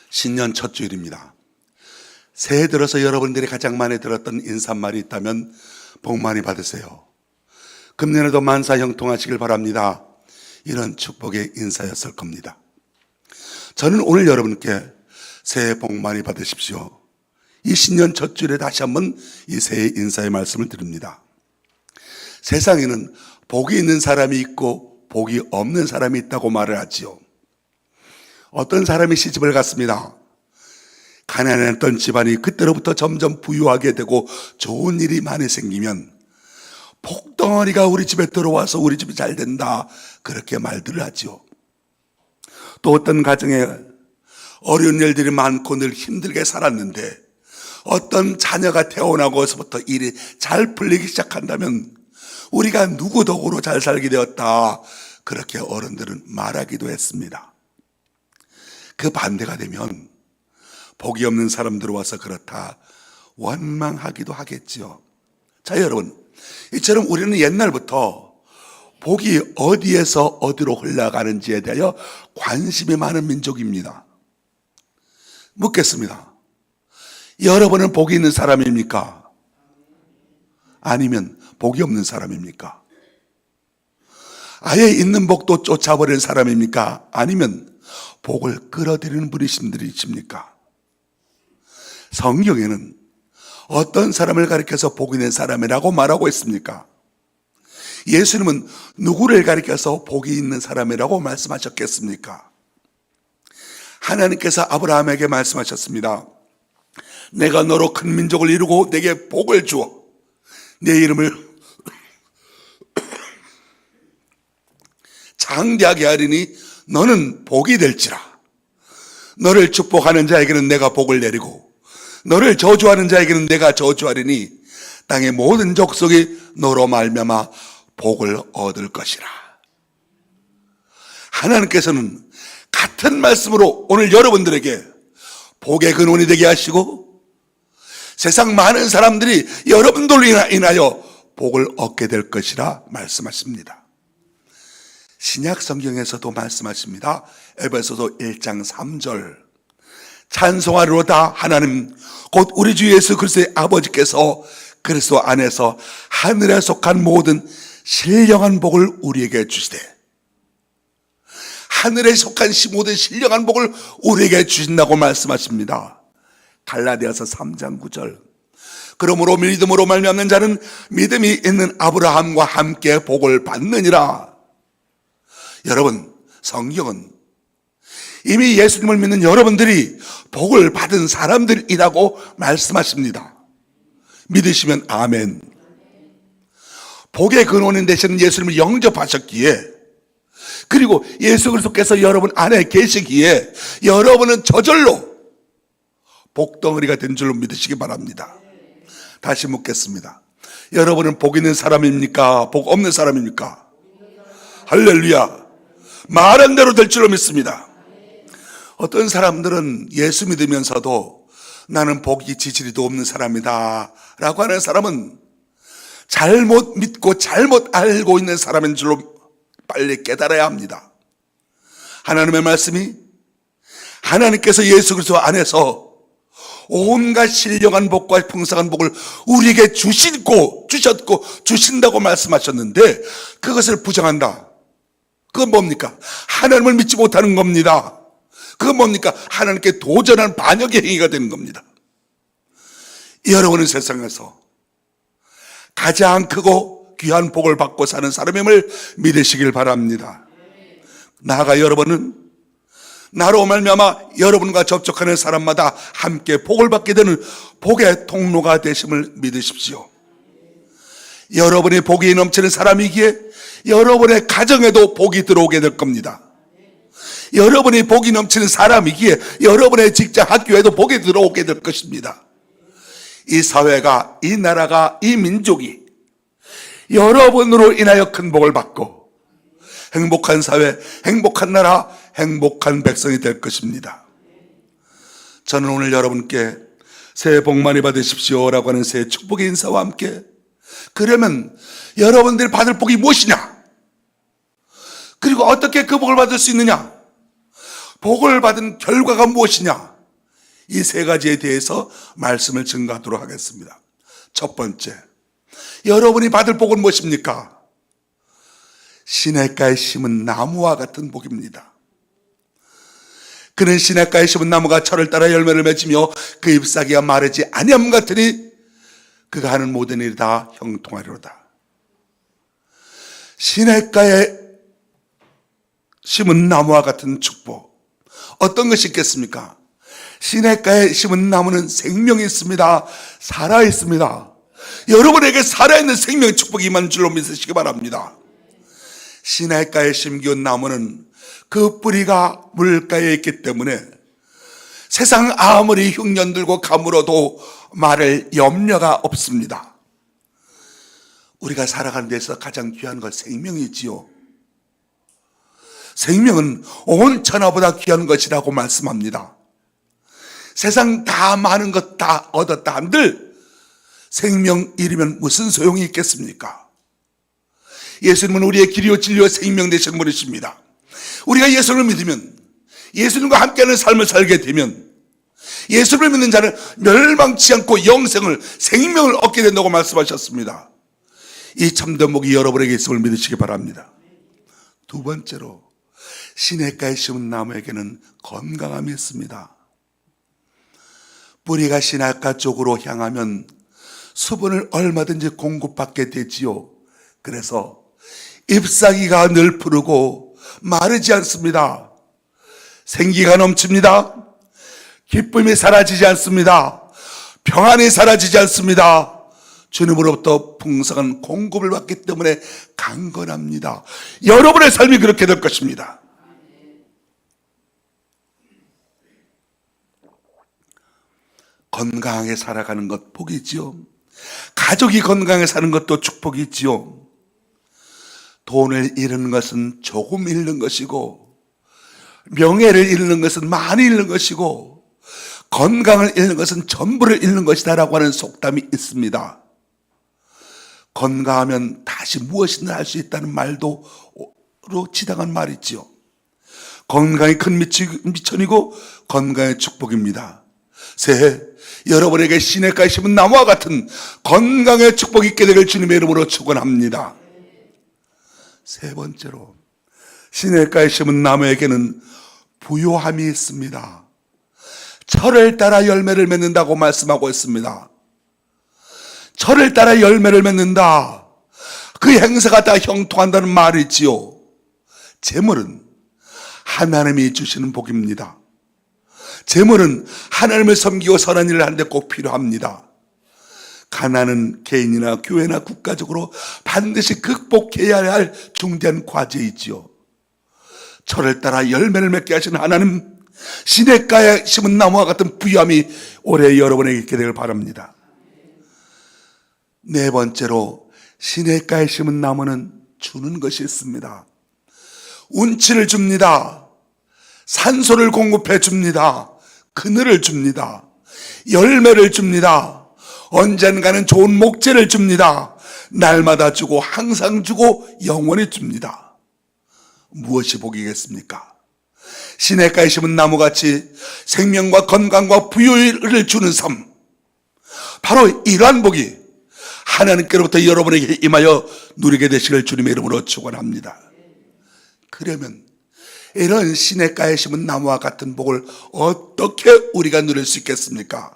신년 첫 주일입니다. 새해 들어서 여러분들이 가장 많이 들었던 인사말이 있다면 복 많이 받으세요. 금년에도 만사 형통하시길 바랍니다. 이런 축복의 인사였을 겁니다. 저는 오늘 여러분께 새해 복 많이 받으십시오. 이 신년 첫 주일에 다시 한번 이 새해 인사의 말씀을 드립니다. 세상에는 복이 있는 사람이 있고 복이 없는 사람이 있다고 말을 하지요. 어떤 사람이 시집을 갔습니다. 가난했던 집안이 그때로부터 점점 부유하게 되고 좋은 일이 많이 생기면 복덩어리가 우리 집에 들어와서 우리 집이 잘 된다, 그렇게 말들을 하죠. 또 어떤 가정에 어려운 일들이 많고 늘 힘들게 살았는데 어떤 자녀가 태어나고서부터 일이 잘 풀리기 시작한다면 우리가 누구 덕으로 잘 살게 되었다, 그렇게 어른들은 말하기도 했습니다. 그 반대가 되면 복이 없는 사람 들어와서 그렇다 원망하기도 하겠지요. 자, 여러분, 이처럼 우리는 옛날부터 복이 어디에서 어디로 흘러가는지에 대하여 관심이 많은 민족입니다. 묻겠습니다. 여러분은 복이 있는 사람입니까? 아니면 복이 없는 사람입니까? 아예 있는 복도 쫓아버린 사람입니까? 아니면 복을 끌어들이는 분이십니까? 성경에는 어떤 사람을 가리켜서 복이 있는 사람이라고 말하고 있습니까? 예수님은 누구를 가리켜서 복이 있는 사람이라고 말씀하셨겠습니까? 하나님께서 아브라함에게 말씀하셨습니다. 내가 너로 큰 민족을 이루고 내게 복을 주어 내 이름을 장대하게 하리니 너는 복이 될지라. 너를 축복하는 자에게는 내가 복을 내리고 너를 저주하는 자에게는 내가 저주하리니 땅의 모든 족속이 너로 말미암아 복을 얻을 것이라. 하나님께서는 같은 말씀으로 오늘 여러분들에게 복의 근원이 되게 하시고 세상 많은 사람들이 여러분들로 인하여 복을 얻게 될 것이라 말씀하십니다. 신약 성경에서도 말씀하십니다. 에베소서 1장 3절 찬송하리로다 하나님 곧 우리 주 예수 그리스도의 아버지께서 그리스도 안에서 하늘에 속한 모든 신령한 복을 우리에게 주시되, 하늘에 속한 모든 신령한 복을 우리에게 주신다고 말씀하십니다. 갈라디아서 3장 9절 그러므로 믿음으로 말미암는 자는 믿음이 있는 아브라함과 함께 복을 받느니라. 여러분, 성경은 이미 예수님을 믿는 여러분들이 복을 받은 사람들이라고 말씀하십니다. 믿으시면 아멘. 복의 근원인 되시는 예수님을 영접하셨기에, 그리고 예수 그리스도께서 여러분 안에 계시기에 여러분은 저절로 복덩어리가 된 줄로 믿으시기 바랍니다. 다시 묻겠습니다. 여러분은 복 있는 사람입니까? 복 없는 사람입니까? 할렐루야. 말한 대로 될 줄로 믿습니다. 어떤 사람들은 예수 믿으면서도 나는 복이 지지리도 없는 사람이다 라고 하는 사람은 잘못 믿고 잘못 알고 있는 사람인 줄로 빨리 깨달아야 합니다. 하나님의 말씀이 하나님께서 예수 그리스도 안에서 온갖 신령한 복과 풍성한 복을 우리에게 주셨고 주신다고 말씀하셨는데 그것을 부정한다. 그건 뭡니까? 하나님을 믿지 못하는 겁니다. 그건 뭡니까? 하나님께 도전한 반역의 행위가 되는 겁니다. 여러분은 세상에서 가장 크고 귀한 복을 받고 사는 사람임을 믿으시길 바랍니다. 나아가 여러분은 나로 말미암아 여러분과 접촉하는 사람마다 함께 복을 받게 되는 복의 통로가 되심을 믿으십시오. 여러분이 복이 넘치는 사람이기에 여러분의 가정에도 복이 들어오게 될 겁니다. 여러분이 복이 넘치는 사람이기에 여러분의 직장, 학교에도 복이 들어오게 될 것입니다. 이 사회가, 이 나라가, 이 민족이 여러분으로 인하여 큰 복을 받고 행복한 사회, 행복한 나라, 행복한 백성이 될 것입니다. 저는 오늘 여러분께 새해 복 많이 받으십시오 라고 하는 새해 축복의 인사와 함께, 그러면 여러분들이 받을 복이 무엇이냐? 그리고 어떻게 그 복을 받을 수 있느냐? 복을 받은 결과가 무엇이냐? 이 세 가지에 대해서 말씀을 증거하도록 하겠습니다. 첫 번째, 여러분이 받을 복은 무엇입니까? 시냇가에 심은 나무와 같은 복입니다. 그는 시냇가에 심은 나무가 철을 따라 열매를 맺으며 그 잎사귀가 마르지 아니함 같으니 그가 하는 모든 일이 다 형통하리로다. 시냇가에 심은 나무와 같은 축복. 어떤 것이 있겠습니까? 시냇가에 심은 나무는 생명이 있습니다. 살아 있습니다. 여러분에게 살아있는 생명의 축복이 임한 줄로 믿으시기 바랍니다. 시냇가에 심기운 나무는 그 뿌리가 물가에 있기 때문에 세상 아무리 흉년 들고 가물어도 마를 염려가 없습니다. 우리가 살아가는 데서 가장 귀한 것 생명이지요. 생명은 온 천하보다 귀한 것이라고 말씀합니다. 세상 다 많은 것 다 얻었다 한들 생명 잃으면 무슨 소용이 있겠습니까? 예수님은 우리의 길이요 진리요 생명 되신 분이십니다. 우리가 예수를 믿으면, 예수님과 함께하는 삶을 살게 되면 예수를 믿는 자는 멸망치 않고 영생을, 생명을 얻게 된다고 말씀하셨습니다. 이 참된 복이 여러분에게 있음을 믿으시기 바랍니다. 두 번째로, 시냇가에 심은 나무에게는 건강함이 있습니다. 뿌리가 시냇가 쪽으로 향하면 수분을 얼마든지 공급받게 되지요. 그래서 잎사귀가 늘 푸르고 마르지 않습니다. 생기가 넘칩니다. 기쁨이 사라지지 않습니다. 평안이 사라지지 않습니다. 주님으로부터 풍성한 공급을 받기 때문에 강건합니다. 여러분의 삶이 그렇게 될 것입니다. 건강하게 살아가는 것 복이지요. 가족이 건강하게 사는 것도 축복이지요. 돈을 잃는 것은 조금 잃는 것이고, 명예를 잃는 것은 많이 잃는 것이고, 건강을 잃는 것은 전부를 잃는 것이다라고 하는 속담이 있습니다. 건강하면 다시 무엇이든 할 수 있다는 말도 지당한 말이지요. 건강이 큰 미천이고 건강의 축복입니다. 새해 여러분에게 시냇가에 심은 나무와 같은 건강의 축복이 있게 되길 주님의 이름으로 축원합니다. 세 번째로, 시냇가에 심은 나무에게는 부요함이 있습니다. 철을 따라 열매를 맺는다고 말씀하고 있습니다. 철을 따라 열매를 맺는다. 그 행사가 다 형통한다는 말이지요. 재물은 하나님이 주시는 복입니다. 재물은 하나님을 섬기고 선한 일을 하는데 꼭 필요합니다. 가난은 개인이나 교회나 국가적으로 반드시 극복해야 할 중대한 과제이지요. 철을 따라 열매를 맺게 하시는 하나님, 시냇가에 심은 나무와 같은 부유함이 올해 여러분에게 있게 되길 바랍니다. 네 번째로, 시냇가에 심은 나무는 주는 것이 있습니다. 운치를 줍니다. 산소를 공급해 줍니다. 그늘을 줍니다. 열매를 줍니다. 언젠가는 좋은 목재를 줍니다. 날마다 주고 항상 주고 영원히 줍니다. 무엇이 복이겠습니까? 시냇가에 심은 나무같이 생명과 건강과 부유를 주는 삶, 바로 이러한 복이 하나님께로부터 여러분에게 임하여 누리게 되시길 주님의 이름으로 축원합니다. 그러면 이런 시냇가에 심은 나무와 같은 복을 어떻게 우리가 누릴 수 있겠습니까?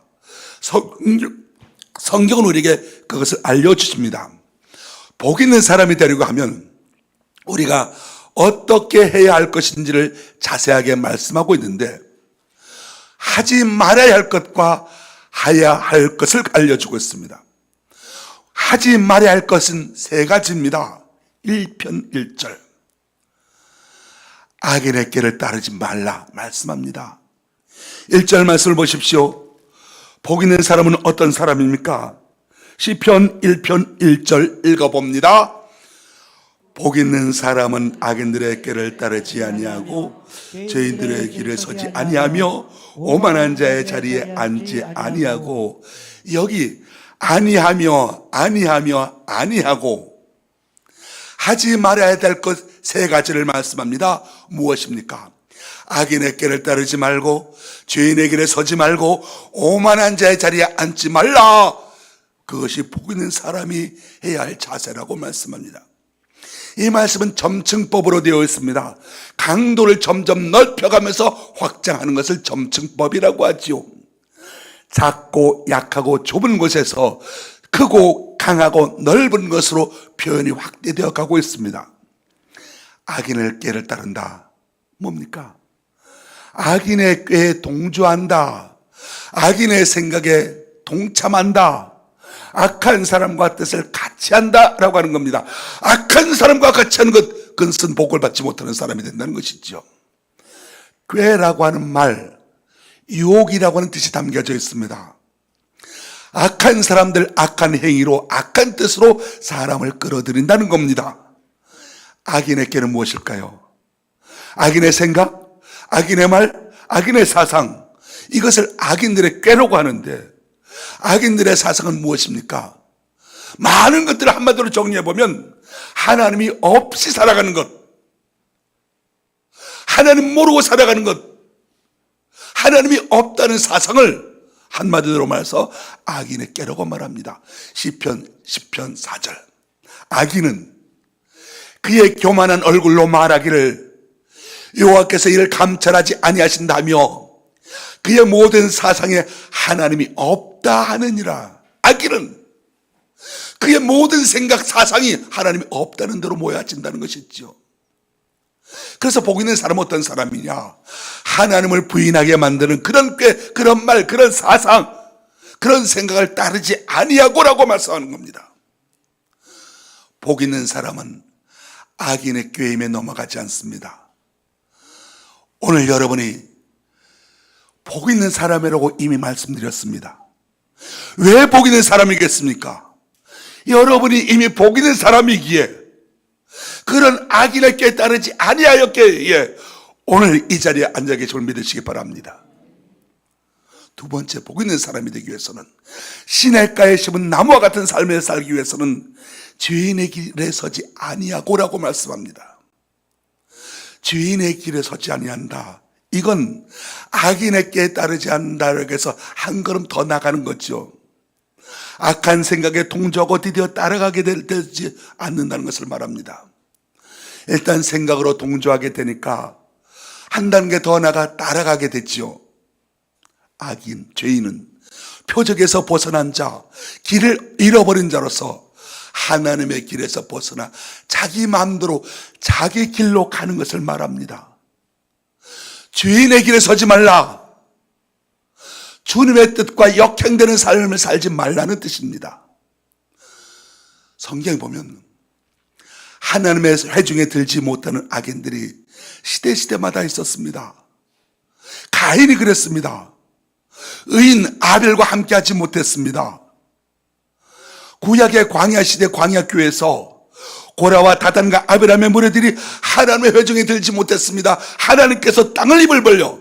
성경은 우리에게 그것을 알려주십니다. 복 있는 사람이 되려고 하면 우리가 어떻게 해야 할 것인지를 자세하게 말씀하고 있는데, 하지 말아야 할 것과 해야 할 것을 알려주고 있습니다. 하지 말아야 할 것은 세 가지입니다. 1편 1절. 악인의 길을 따르지 말라 말씀합니다. 1절 말씀을 보십시오. 복 있는 사람은 어떤 사람입니까? 시편 1편 1절 읽어봅니다. 복 있는 사람은 악인들의 길을 따르지 아니하고 죄인들의 길에 서지 아니하며 오만한 자의 자리에 앉지 아니하고, 여기 아니하며 아니하고 하지 말아야 될 것 세 가지를 말씀합니다. 무엇입니까? 악인의 꾀를 따르지 말고 죄인의 길에 서지 말고 오만한 자의 자리에 앉지 말라. 그것이 복 있는 사람이 해야 할 자세라고 말씀합니다. 이 말씀은 점층법으로 되어 있습니다. 강도를 점점 넓혀가면서 확장하는 것을 점층법이라고 하지요. 작고 약하고 좁은 곳에서 크고 강하고 넓은 것으로 표현이 확대되어 가고 있습니다. 악인의 꾀를 따른다. 뭡니까? 악인의 꾀에 동조한다. 악인의 생각에 동참한다. 악한 사람과 뜻을 같이 한다라고 하는 겁니다. 악한 사람과 같이 하는 것, 그것은 복을 받지 못하는 사람이 된다는 것이죠. 꾀라고 하는 말, 유혹이라고 하는 뜻이 담겨져 있습니다. 악한 사람들, 악한 행위로, 악한 뜻으로 사람을 끌어들인다는 겁니다. 악인의 꾀는 무엇일까요? 악인의 생각, 악인의 말, 악인의 사상, 이것을 악인들의 꾀라고 하는데, 악인들의 사상은 무엇입니까? 많은 것들을 한마디로 정리해보면 하나님이 없이 살아가는 것, 하나님 모르고 살아가는 것, 하나님이 없다는 사상을 한마디로 말해서 악인의 꾀라고 말합니다. 시편 10편 4절. 악인은 그의 교만한 얼굴로 말하기를 여호와께서 이를 감찰하지 아니하신다며 그의 모든 사상에 하나님이 없다 하느니라. 악인은 그의 모든 생각 사상이 하나님이 없다는 대로 모여진다는 것이죠. 그래서 복 있는 사람은 어떤 사람이냐? 하나님을 부인하게 만드는 그런 꾀, 그런 말, 그런 사상, 그런 생각을 따르지 아니하고라고 말씀하는 겁니다. 복 있는 사람은 악인의 꾀임에 넘어가지 않습니다. 오늘 여러분이 복 있는 사람이라고 이미 말씀드렸습니다. 왜 복 있는 사람이겠습니까? 여러분이 이미 복 있는 사람이기에 그런 악인의 꾀에 따르지 아니하였기에 오늘 이 자리에 앉아 계심을 믿으시기 바랍니다. 두 번째, 복 있는 사람이 되기 위해서는, 시냇가에 심은 나무와 같은 삶을 살기 위해서는 죄인의 길에 서지 아니하고라고 말씀합니다. 죄인의 길에 서지 아니한다. 이건 악인의 꾀에 따르지 않는다고 해서 한 걸음 더 나가는 거죠. 악한 생각에 동조하고 드디어 따라가게 되지 않는다는 것을 말합니다. 일단 생각으로 동조하게 되니까 한 단계 더 나가 따라가게 됐죠. 악인, 죄인은 표적에서 벗어난 자, 길을 잃어버린 자로서 하나님의 길에서 벗어나 자기 마음대로 자기 길로 가는 것을 말합니다. 죄인의 길에 서지 말라. 주님의 뜻과 역행되는 삶을 살지 말라는 뜻입니다. 성경에 보면 하나님의 회중에 들지 못하는 악인들이 시대마다 있었습니다. 가인이 그랬습니다. 의인 아벨과 함께하지 못했습니다. 구약의 광야 시대 광야교회에서 고라와 다단과 아비람의 무리들이 하나님의 회중에 들지 못했습니다. 하나님께서 땅을 입을 벌려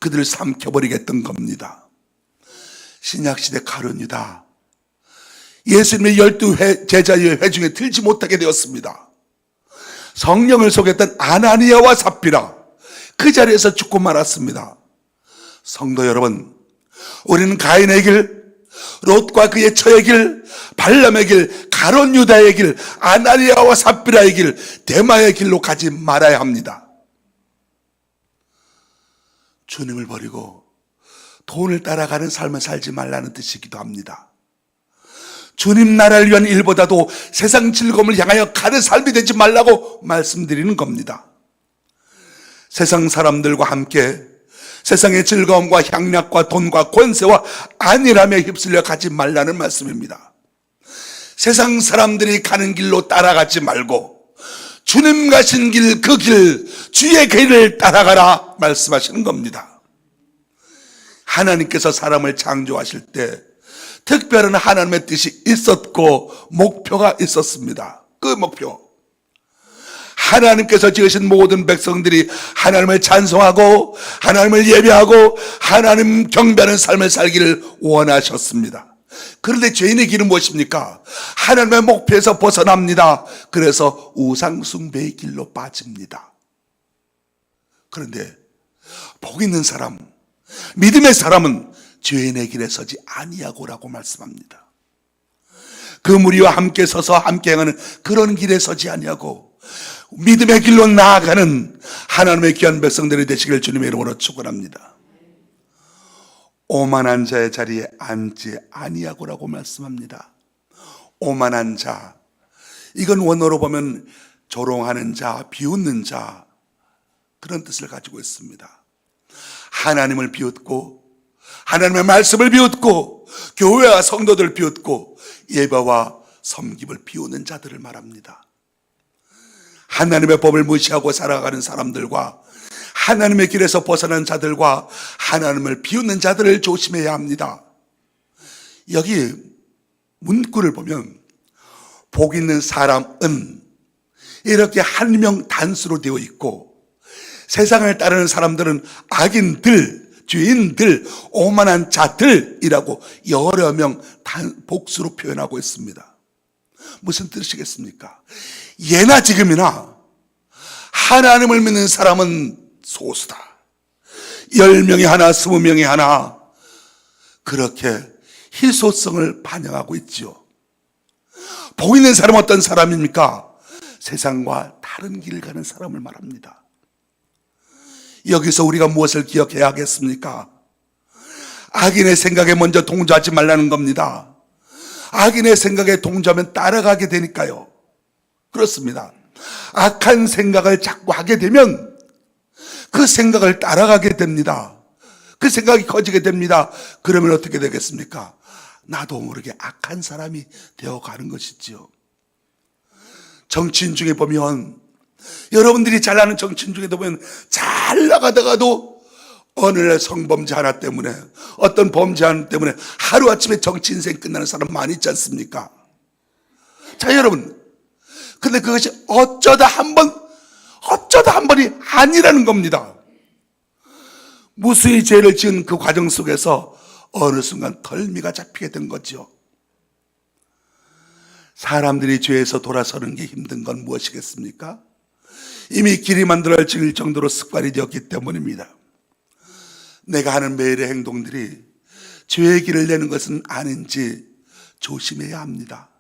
그들을 삼켜버리겠던 겁니다. 신약시대 가룟유다, 예수님의 12 제자의 회중에 들지 못하게 되었습니다. 성령을 속였던 아나니아와 삽비라, 그 자리에서 죽고 말았습니다. 성도 여러분, 우리는 가인의 길, 롯과 그의 처의 길, 발람의 길, 가룟 유다의 길, 아나니아와 삽비라의 길, 데마의 길로 가지 말아야 합니다. 주님을 버리고 돈을 따라가는 삶을 살지 말라는 뜻이기도 합니다. 주님 나라를 위한 일보다도 세상 즐거움을 향하여 가는 삶이 되지 말라고 말씀드리는 겁니다. 세상 사람들과 함께 세상의 즐거움과 향락과 돈과 권세와 안일함에 휩쓸려 가지 말라는 말씀입니다. 세상 사람들이 가는 길로 따라가지 말고 주님 가신 길, 그 길, 주의 길을 따라가라 말씀하시는 겁니다. 하나님께서 사람을 창조하실 때 특별한 하나님의 뜻이 있었고 목표가 있었습니다. 그 목표, 하나님께서 지으신 모든 백성들이 하나님을 찬송하고 하나님을 예배하고 하나님 경배하는 삶을 살기를 원하셨습니다. 그런데 죄인의 길은 무엇입니까? 하나님의 목표에서 벗어납니다. 그래서 우상 숭배의 길로 빠집니다. 그런데 복 있는 사람, 믿음의 사람은 죄인의 길에 서지 아니하고라고 말씀합니다. 그 무리와 함께 서서 함께 행하는 그런 길에 서지 아니하고 믿음의 길로 나아가는 하나님의 귀한 백성들이 되시길 주님의 이름으로 축원합니다. 오만한 자의 자리에 앉지 아니하고라고 말씀합니다. 오만한 자, 이건 원어로 보면 조롱하는 자, 비웃는 자, 그런 뜻을 가지고 있습니다. 하나님을 비웃고 하나님의 말씀을 비웃고 교회와 성도들 비웃고 예배와 섬김을 비웃는 자들을 말합니다. 하나님의 법을 무시하고 살아가는 사람들과 하나님의 길에서 벗어난 자들과 하나님을 비웃는 자들을 조심해야 합니다. 여기 문구를 보면 복 있는 사람은 이렇게 한 명 단수로 되어 있고 세상을 따르는 사람들은 악인들, 죄인들, 오만한 자들이라고 여러 명 복수로 표현하고 있습니다. 무슨 뜻이겠습니까? 예나 지금이나 하나님을 믿는 사람은 소수다. 10명이 하나, 20명이 하나, 그렇게 희소성을 반영하고 있죠. 복 있는 사람은 어떤 사람입니까? 세상과 다른 길을 가는 사람을 말합니다. 여기서 우리가 무엇을 기억해야 하겠습니까? 악인의 생각에 먼저 동조하지 말라는 겁니다. 악인의 생각에 동조하면 따라가게 되니까요. 그렇습니다. 악한 생각을 자꾸 하게 되면 그 생각을 따라가게 됩니다. 그 생각이 커지게 됩니다. 그러면 어떻게 되겠습니까? 나도 모르게 악한 사람이 되어가는 것이지요. 정치인 중에 보면, 여러분들이 잘 아는 정치인 중에도 보면 잘 나가다가도 어느 날 성범죄 하나 때문에, 어떤 범죄 하나 때문에 하루아침에 정치 인생 끝나는 사람 많이 있지 않습니까? 자, 여러분, 근데 그것이 어쩌다 한 번이 아니라는 겁니다. 무수히 죄를 지은 그 과정 속에서 어느 순간 덜미가 잡히게 된 거죠. 사람들이 죄에서 돌아서는 게 힘든 건 무엇이겠습니까? 이미 길이 만들어질 정도로 습관이 되었기 때문입니다. 내가 하는 매일의 행동들이 죄의 길을 내는 것은 아닌지 조심해야 합니다.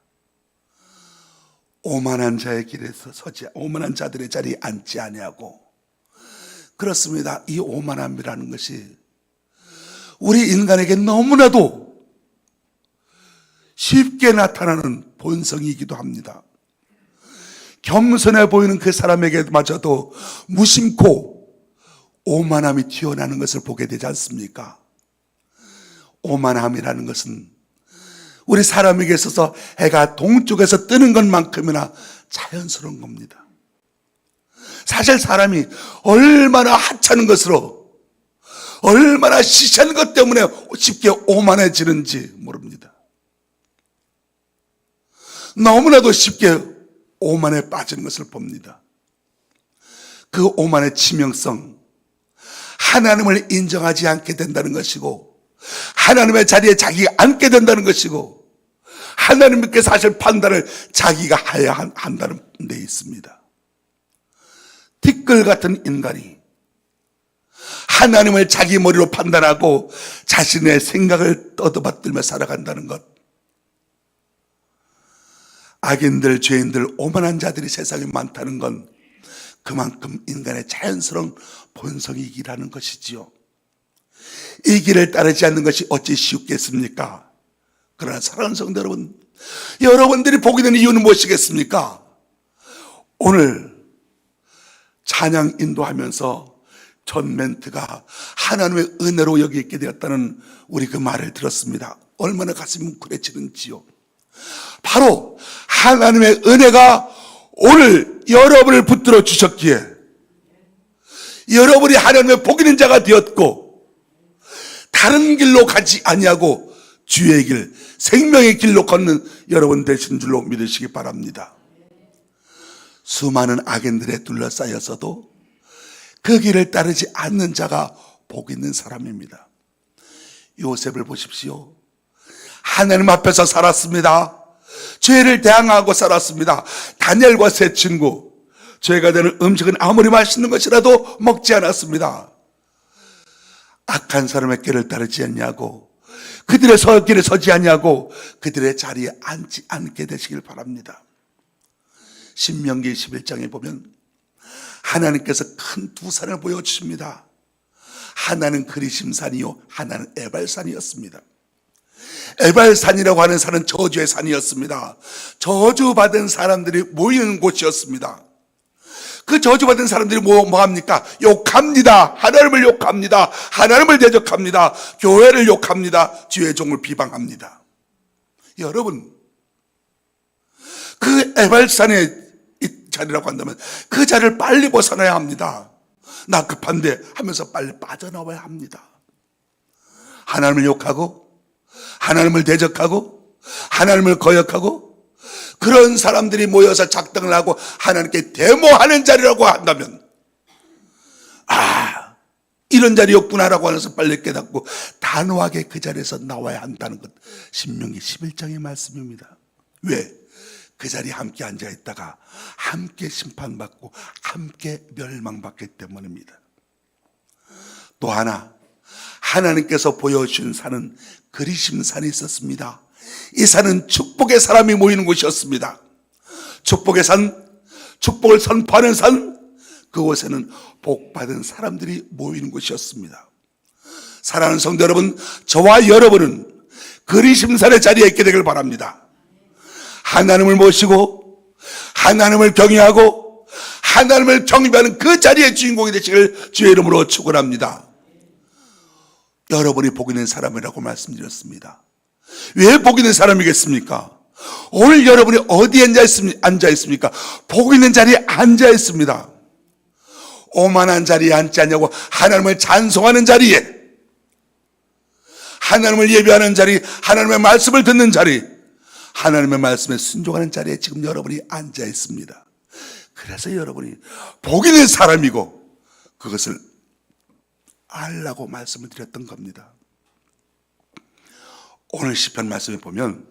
오만한 자의 길에서 서지, 오만한 자들의 자리에 앉지 아니하고, 그렇습니다. 이 오만함이라는 것이 우리 인간에게 너무나도 쉽게 나타나는 본성이기도 합니다. 겸손해 보이는 그 사람에게마저도 무심코 오만함이 튀어나오는 것을 보게 되지 않습니까? 오만함이라는 것은 우리 사람에게 있어서 해가 동쪽에서 뜨는 것만큼이나 자연스러운 겁니다. 사실 사람이 얼마나 하찮은 것으로, 얼마나 시시한 것 때문에 쉽게 오만해지는지 모릅니다. 너무나도 쉽게 오만에 빠지는 것을 봅니다. 그 오만의 치명성, 하나님을 인정하지 않게 된다는 것이고, 하나님의 자리에 자기가 앉게 된다는 것이고, 하나님께 사실 판단을 자기가 해야 한다는 데 있습니다. 티끌 같은 인간이 하나님을 자기 머리로 판단하고 자신의 생각을 떠들며 살아간다는 것, 악인들, 죄인들, 오만한 자들이 세상에 많다는 건 그만큼 인간의 자연스러운 본성이기라는 것이지요. 이 길을 따르지 않는 것이 어찌 쉬웠겠습니까? 그러나 사랑하는 성도 여러분, 여러분들이 복이 되는 이유는 무엇이겠습니까? 오늘 찬양 인도하면서 전 멘트가 하나님의 은혜로 여기 있게 되었다는 우리 그 말을 들었습니다. 얼마나 가슴이 뭉클해지는지요. 바로 하나님의 은혜가 오늘 여러분을 붙들어 주셨기에 여러분이 하나님의 복 있는 자가 되었고, 다른 길로 가지 아니하고 주의 길, 생명의 길로 걷는 여러분 되신 줄로 믿으시기 바랍니다. 수많은 악인들에 둘러싸여서도 그 길을 따르지 않는 자가 복 있는 사람입니다. 요셉을 보십시오. 하나님 앞에서 살았습니다. 죄를 대항하고 살았습니다. 다니엘과 세 친구, 죄가 되는 음식은 아무리 맛있는 것이라도 먹지 않았습니다. 악한 사람의 길을 따르지 않냐고, 그들의 길에 서지 않냐고, 그들의 자리에 앉지 않게 되시길 바랍니다. 신명기 11장에 보면 하나님께서 큰 두 산을 보여주십니다. 하나는 그리심산이요, 하나는 에발산이었습니다. 에발산이라고 하는 산은 저주의 산이었습니다. 저주받은 사람들이 모이는 곳이었습니다. 그 저주받은 사람들이 뭐 합니까? 욕합니다. 하나님을 욕합니다. 하나님을 대적합니다. 교회를 욕합니다. 주의 종을 비방합니다. 여러분, 그 에발산의 자리라고 한다면 그 자리를 빨리 벗어나야 합니다. 나 급한데 하면서 빨리 빠져나와야 합니다. 하나님을 욕하고 하나님을 대적하고 하나님을 거역하고 그런 사람들이 모여서 작당을 하고 하나님께 데모하는 자리라고 한다면, 이런 자리였구나라고 하면서 빨리 깨닫고 단호하게 그 자리에서 나와야 한다는 것, 신명기 11장의 말씀입니다. 왜? 그 자리에 함께 앉아있다가 함께 심판받고 함께 멸망받기 때문입니다. 또 하나, 하나님께서 보여주신 산은 그리심산이 있었습니다. 이 산은 축복의 사람이 모이는 곳이었습니다. 축복의 산, 축복을 선포하는 산, 그곳에는 복받은 사람들이 모이는 곳이었습니다. 사랑하는 성도 여러분, 저와 여러분은 그리심산의 자리에 있게 되길 바랍니다. 하나님을 모시고 하나님을 경외하고 하나님을 경배하는 그 자리의 주인공이 되시길 주의 이름으로 축원합니다. 여러분이 복 있는 사람이라고 말씀드렸습니다. 왜 복 있는 사람이겠습니까? 오늘 여러분이 어디에 앉아 있습니까? 복 있는 자리에 앉아 있습니다. 오만한 자리에 앉지 않냐고, 하나님을 찬송하는 자리에, 하나님을 예배하는 자리, 하나님의 말씀을 듣는 자리, 하나님의 말씀에 순종하는 자리에 지금 여러분이 앉아 있습니다. 그래서 여러분이 복 있는 사람이고 그것을 알라고 말씀을 드렸던 겁니다. 오늘 시편 말씀에 보면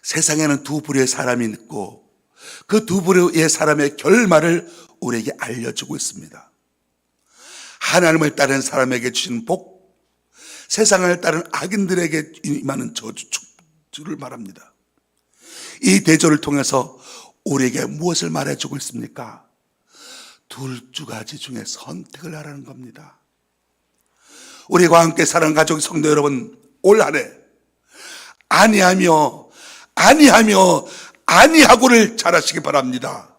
세상에는 두 부류의 사람이 있고 그 두 부류의 사람의 결말을 우리에게 알려주고 있습니다. 하나님을 따르는 사람에게 주신 복, 세상을 따르는 악인들에게 임하는 저주를 말합니다. 이 대조를 통해서 우리에게 무엇을 말해주고 있습니까? 두 가지 중에 선택을 하라는 겁니다. 우리와 함께 사랑하는 가족 성도 여러분, 올 한해 아니하고를 잘하시기 바랍니다.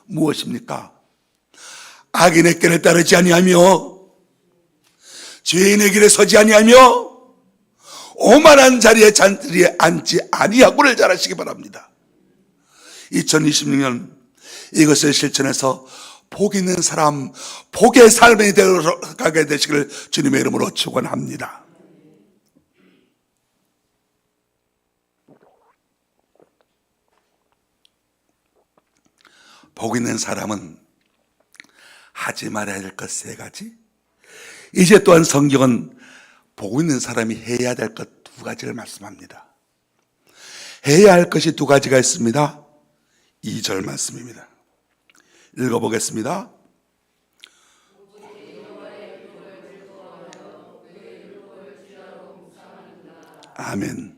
무엇입니까? 악인의 길을 따르지 아니하며 죄인의 길에 서지 아니하며 오만한 자리에 앉지 아니하고를 잘하시기 바랍니다. 2026년 이것을 실천해서 복 있는 사람, 복의 삶에 들어가게 되시기를 주님의 이름으로 축원합니다. 복 있는 사람은 하지 말아야 될 것 세 가지, 이제 또한 성경은 복 있는 사람이 해야 될 것 두 가지를 말씀합니다. 해야 할 것이 두 가지가 있습니다. 2절 말씀입니다. 읽어보겠습니다. 아멘.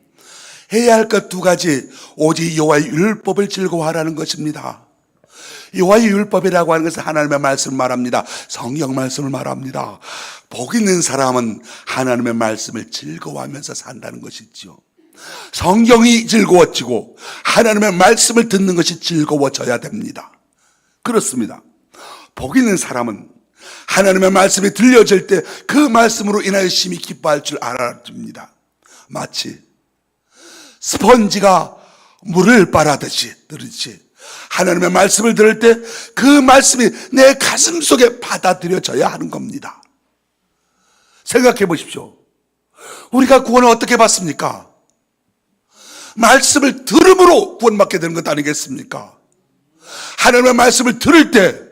해야 할 것 두 가지, 오직 여호와의 율법을 즐거워하라는 것입니다. 여호와의 율법이라고 하는 것은 하나님의 말씀을 말합니다. 성경 말씀을 말합니다. 복 있는 사람은 하나님의 말씀을 즐거워하면서 산다는 것이죠. 성경이 즐거워지고 하나님의 말씀을 듣는 것이 즐거워져야 됩니다. 그렇습니다. 복 있는 사람은 하나님의 말씀이 들려질 때 그 말씀으로 인하여 심히 기뻐할 줄 알아줍니다. 마치 스펀지가 물을 빨아들듯이 하나님의 말씀을 들을 때 그 말씀이 내 가슴 속에 받아들여져야 하는 겁니다. 생각해 보십시오. 우리가 구원을 어떻게 받습니까? 말씀을 들음으로 구원받게 되는 것 아니겠습니까? 하나님의 말씀을 들을 때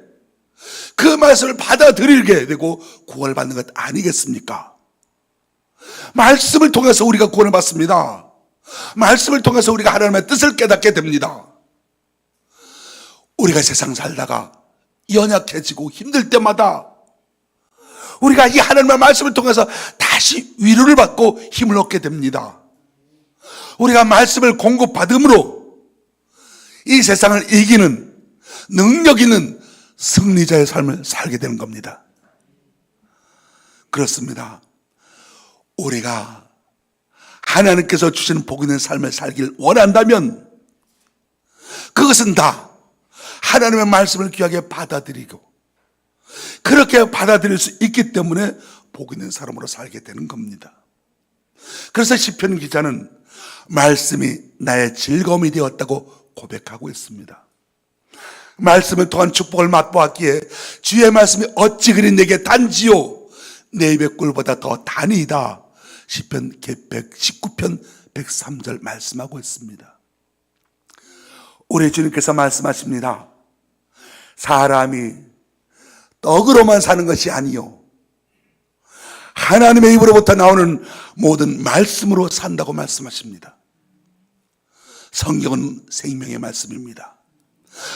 그 말씀을 받아들이게 되고 구원을 받는 것 아니겠습니까? 말씀을 통해서 우리가 구원을 받습니다. 말씀을 통해서 우리가 하나님의 뜻을 깨닫게 됩니다. 우리가 세상 살다가 연약해지고 힘들 때마다 우리가 이 하나님의 말씀을 통해서 다시 위로를 받고 힘을 얻게 됩니다. 우리가 말씀을 공급받음으로 이 세상을 이기는 능력 있는 승리자의 삶을 살게 되는 겁니다. 그렇습니다. 우리가 하나님께서 주시는 복 있는 삶을 살길 원한다면 그것은 다 하나님의 말씀을 귀하게 받아들이고 그렇게 받아들일 수 있기 때문에 복 있는 사람으로 살게 되는 겁니다. 그래서 시편 기자는 말씀이 나의 즐거움이 되었다고 고백하고 있습니다. 말씀을 통한 축복을 맛보았기에 주의 말씀이 어찌 그리 내게 단지요 내 입의 꿀보다 더 단이다. 시편 119편 103절 말씀하고 있습니다. 우리 주님께서 말씀하십니다. 사람이 떡으로만 사는 것이 아니요 하나님의 입으로부터 나오는 모든 말씀으로 산다고 말씀하십니다. 성경은 생명의 말씀입니다.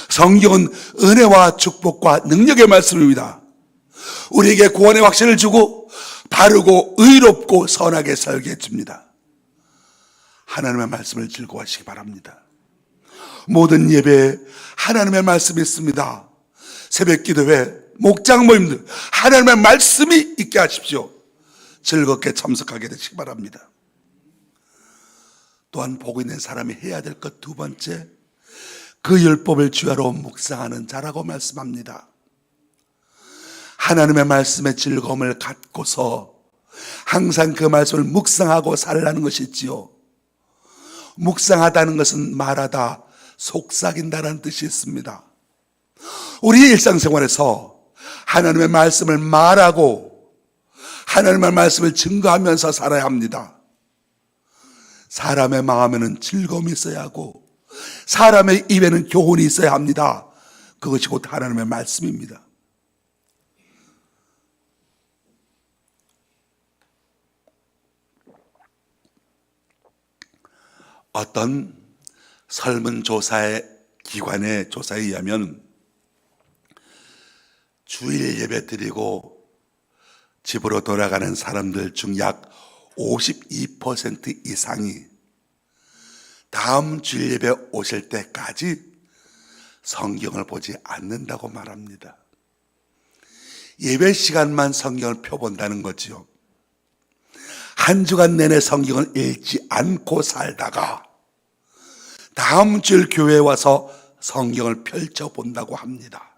성경은 은혜와 축복과 능력의 말씀입니다. 우리에게 구원의 확신을 주고 바르고 의롭고 선하게 살게 해줍니다. 하나님의 말씀을 즐거워하시기 바랍니다. 모든 예배에 하나님의 말씀이 있습니다. 새벽 기도회, 목장 모임들 하나님의 말씀이 있게 하십시오. 즐겁게 참석하게 되시기 바랍니다. 또한 복 있는 사람이 해야 될 것 두 번째, 그 율법을 주야로 묵상하는 자라고 말씀합니다. 하나님의 말씀의 즐거움을 갖고서 항상 그 말씀을 묵상하고 살라는 것이지요. 묵상하다는 것은 말하다, 속삭인다라는 뜻이 있습니다. 우리 일상생활에서 하나님의 말씀을 말하고 하나님의 말씀을 증거하면서 살아야 합니다. 사람의 마음에는 즐거움이 있어야 하고 사람의 입에는 교훈이 있어야 합니다. 그것이 곧 하나님의 말씀입니다. 어떤 설문조사의 기관의 조사에 의하면 주일 예배 드리고 집으로 돌아가는 사람들 중 약 52% 이상이 다음 주일 예배 오실 때까지 성경을 보지 않는다고 말합니다. 예배 시간만 성경을 펴본다는 거지요. 한 주간 내내 성경을 읽지 않고 살다가 다음 주일 교회에 와서 성경을 펼쳐본다고 합니다.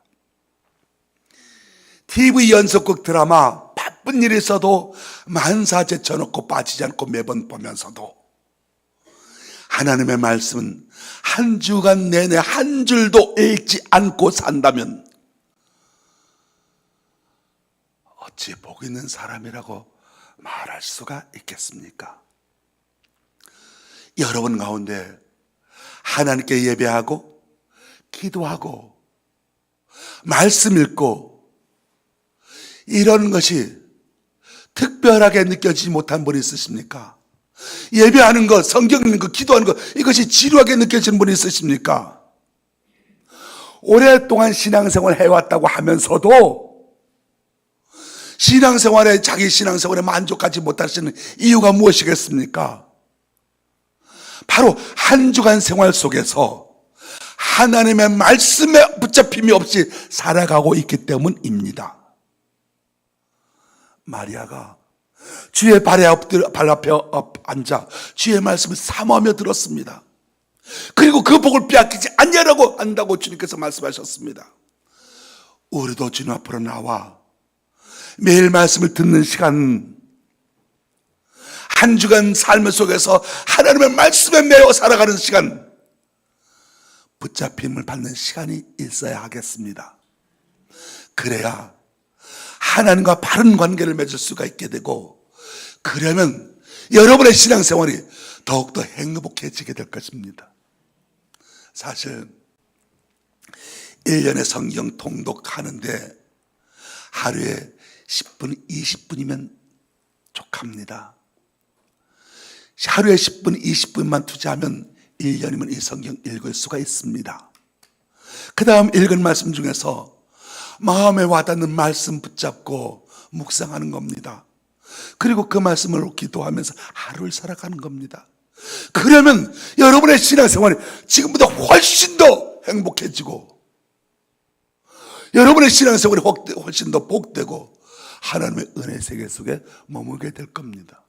TV 연속극 드라마 바쁜 일이 있어도 만사 제쳐놓고 빠지지 않고 매번 보면서도 하나님의 말씀은 한 주간 내내 한 줄도 읽지 않고 산다면 어찌 복 있는 사람이라고 말할 수가 있겠습니까? 여러분 가운데 하나님께 예배하고 기도하고 말씀 읽고 이런 것이 특별하게 느껴지지 못한 분이 있으십니까? 예배하는 것, 성경 읽는 것, 기도하는 것 이것이 지루하게 느껴지는 분이 있으십니까? 오랫동안 신앙생활을 해왔다고 하면서도 신앙생활에 자기 신앙생활에 만족하지 못하시는 이유가 무엇이겠습니까? 바로 한 주간 생활 속에서 하나님의 말씀에 붙잡힘이 없이 살아가고 있기 때문입니다. 마리아가 주의 발 앞에 앉아 주의 말씀을 사모하며 들었습니다. 그리고 그 복을 빼앗기지 않냐라고 한다고 주님께서 말씀하셨습니다. 우리도 주님 앞으로 나와 매일 말씀을 듣는 시간, 한 주간 삶 속에서 하나님의 말씀에 매여 살아가는 시간, 붙잡힘을 받는 시간이 있어야 하겠습니다. 그래야 하나님과 바른 관계를 맺을 수가 있게 되고, 그러면 여러분의 신앙생활이 더욱더 행복해지게 될 것입니다. 사실 1년에 성경 통독하는데 하루에 10분, 20분이면 족합니다. 하루에 10분, 20분만 투자하면 1년이면 이 성경 읽을 수가 있습니다. 그 다음 읽은 말씀 중에서 마음에 와닿는 말씀 붙잡고 묵상하는 겁니다. 그리고 그 말씀을 기도하면서 하루를 살아가는 겁니다. 그러면 여러분의 신앙생활이 지금보다 훨씬 더 행복해지고, 여러분의 신앙생활이 훨씬 더 복되고 하나님의 은혜 세계 속에 머물게 될 겁니다.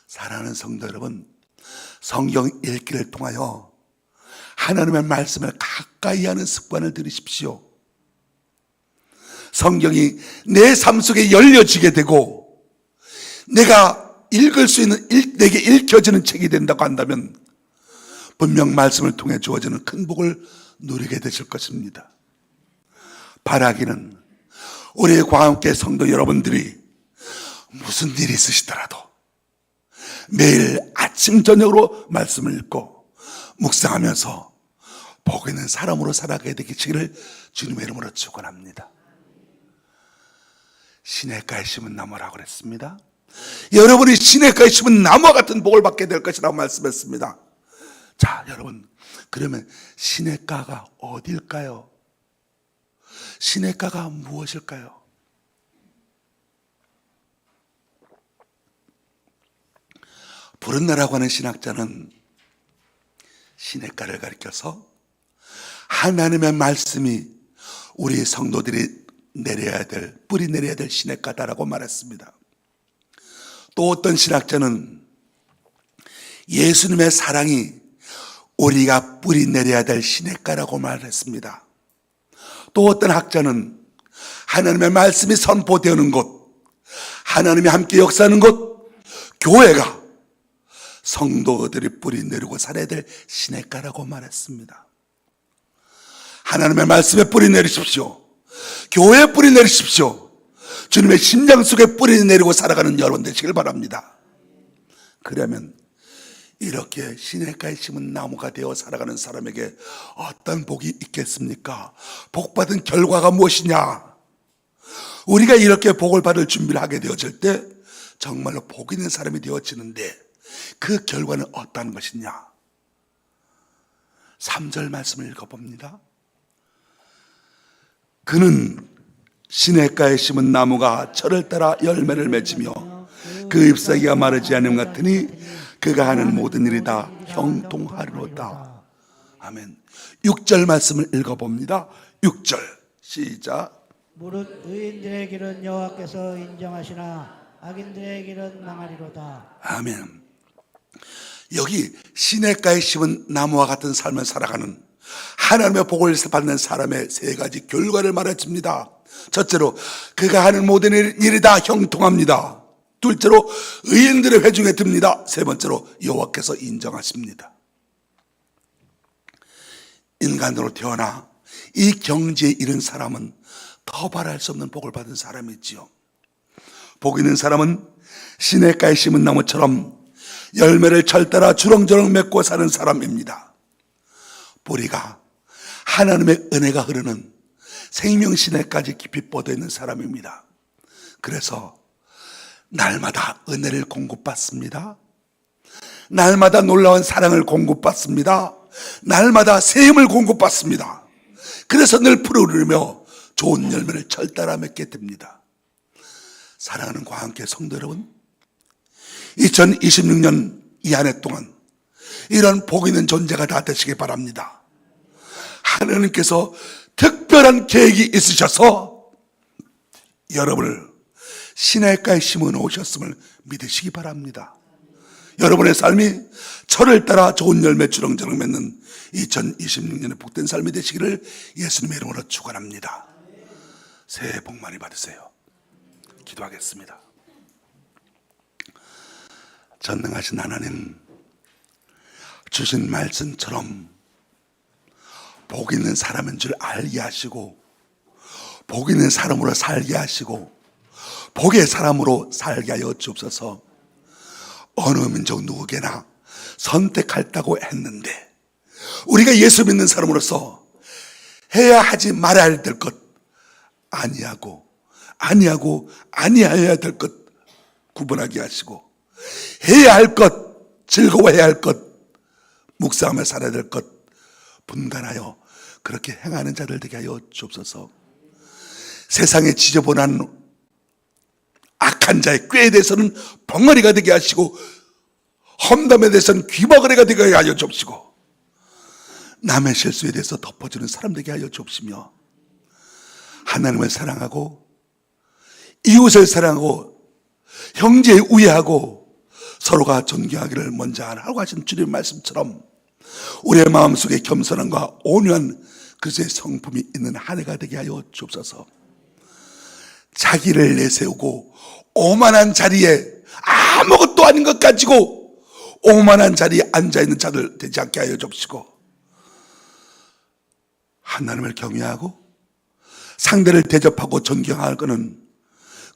사랑하는 성도 여러분, 성경 읽기를 통하여 하나님의 말씀을 가까이 하는 습관을 들이십시오. 성경이 내 삶 속에 열려지게 되고 내가 읽을 수 있는, 내게 읽혀지는 책이 된다고 한다면 분명 말씀을 통해 주어지는 큰 복을 누리게 되실 것입니다. 바라기는 우리 광화문교회 성도 여러분들이 무슨 일이 있으시더라도 매일 아침 저녁으로 말씀을 읽고 묵상하면서 복 있는 사람으로 살아가게 되기를 주님의 이름으로 축원합니다. 시냇가에 심은 나무라고 그랬습니다. 여러분이 시냇가에 심은 나무와 같은 복을 받게 될 것이라고 말씀했습니다. 자, 여러분, 그러면 시냇가가 어딜까요? 시냇가가 무엇일까요? 브룬너라고 하는 신학자는 시냇가를 가리켜서 하나님의 말씀이 우리 성도들이 내려야 될, 뿌리 내려야 될 시냇가다라고 말했습니다. 또 어떤 신학자는 예수님의 사랑이 우리가 뿌리 내려야 될 시냇가라고 말했습니다. 또 어떤 학자는 하나님의 말씀이 선포되는 곳, 하나님이 함께 역사하는 곳, 교회가 성도들이 뿌리 내리고 살아야 될 시냇가라고 말했습니다. 하나님의 말씀에 뿌리 내리십시오. 교회에 뿌리 내리십시오. 주님의 심장 속에 뿌리 내리고 살아가는 여러분 되시길 바랍니다. 그러면 이렇게 시냇가에 심은 나무가 되어 살아가는 사람에게 어떤 복이 있겠습니까? 복받은 결과가 무엇이냐? 우리가 이렇게 복을 받을 준비를 하게 되어질 때 정말로 복 있는 사람이 되어지는데 그 결과는 어떤 것이냐? 3절 말씀을 읽어봅니다. 그는 시냇가에 심은 나무가 철을 따라 열매를 맺으며 그 잎사귀가 마르지 않음 같으니 그가 하는 모든 일이 다 형통하리로다. 아멘. 6절 말씀을 읽어봅니다. 6절 시작. 무릇 의인들의 길은 여호와께서 인정하시나 악인들의 길은 망하리로다. 아멘. 여기 시냇가에 심은 나무와 같은 삶을 살아가는 하나님의 복을 받는 사람의 세 가지 결과를 말해줍니다. 첫째로 그가 하는 모든 일이 다 형통합니다. 둘째로 의인들의 회중에 듭니다. 세 번째로 여호와께서 인정하십니다. 인간으로 태어나 이 경지에 이른 사람은 더 바랄 수 없는 복을 받은 사람이지요. 복 있는 사람은 시냇가에 심은 나무처럼 열매를 철따라 주렁주렁 맺고 사는 사람입니다. 뿌리가 하나님의 은혜가 흐르는 생명 시냇까지 깊이 뻗어 있는 사람입니다. 그래서 날마다 은혜를 공급받습니다. 날마다 놀라운 사랑을 공급받습니다. 날마다 새 힘을 공급받습니다. 그래서 늘 푸르르며 좋은 열매를 철따라 맺게 됩니다. 사랑하는 광화문교회 성도 여러분, 2026년 이 한 해 동안 이런 복 있는 존재가 다 되시기 바랍니다. 하나님께서 특별한 계획이 있으셔서 여러분을 시냇가에 심어 놓으셨음을 믿으시기 바랍니다. 여러분의 삶이 철을 따라 좋은 열매 주렁주렁 맺는 2026년의 복된 삶이 되시기를 예수님의 이름으로 축원합니다. 새해 복 많이 받으세요. 기도하겠습니다. 전능하신 하나님, 주신 말씀처럼 복 있는 사람인 줄 알게 하시고 복 있는 사람으로 살게 하시고 복의 사람으로 살게 하여 주옵소서. 어느 민족 누구에게나 선택할다고 했는데 우리가 예수 믿는 사람으로서 해야 하지 말아야 될 것 아니하고 아니해야 될 것 구분하게 하시고 해야 할 것, 즐거워해야 할 것, 묵상하며 살아야 될 것 분간하여 그렇게 행하는 자들 되게 하여 주옵소서. 세상에 지저분한 악한 자의 꾀에 대해서는 벙어리가 되게 하시고 험담에 대해서는 귀머거리가 되게 하여 주옵시고 남의 실수에 대해서 덮어주는 사람 되게 하여 주옵시며 하나님을 사랑하고 이웃을 사랑하고 형제에 우애하고 서로가 존경하기를 먼저 하라고 하신 주님의 말씀처럼 우리의 마음속에 겸손함과 온유한 그리스도의 성품이 있는 한 해가 되게 하여 주옵소서. 자기를 내세우고 오만한 자리에 아무것도 아닌 것 가지고 오만한 자리에 앉아있는 자들 되지 않게 하여 주옵시고 하나님을 경외하고 상대를 대접하고 존경할 거는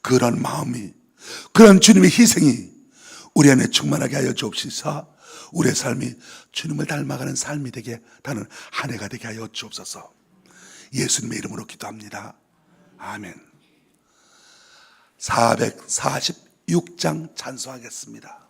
그런 마음이 그런 주님의 희생이 우리 안에 충만하게 하여 주옵시사 우리의 삶이 주님을 닮아가는 삶이 되게 하는 한 해가 되게 하여 주옵소서. 예수님의 이름으로 기도합니다. 아멘. 446장 찬송하겠습니다.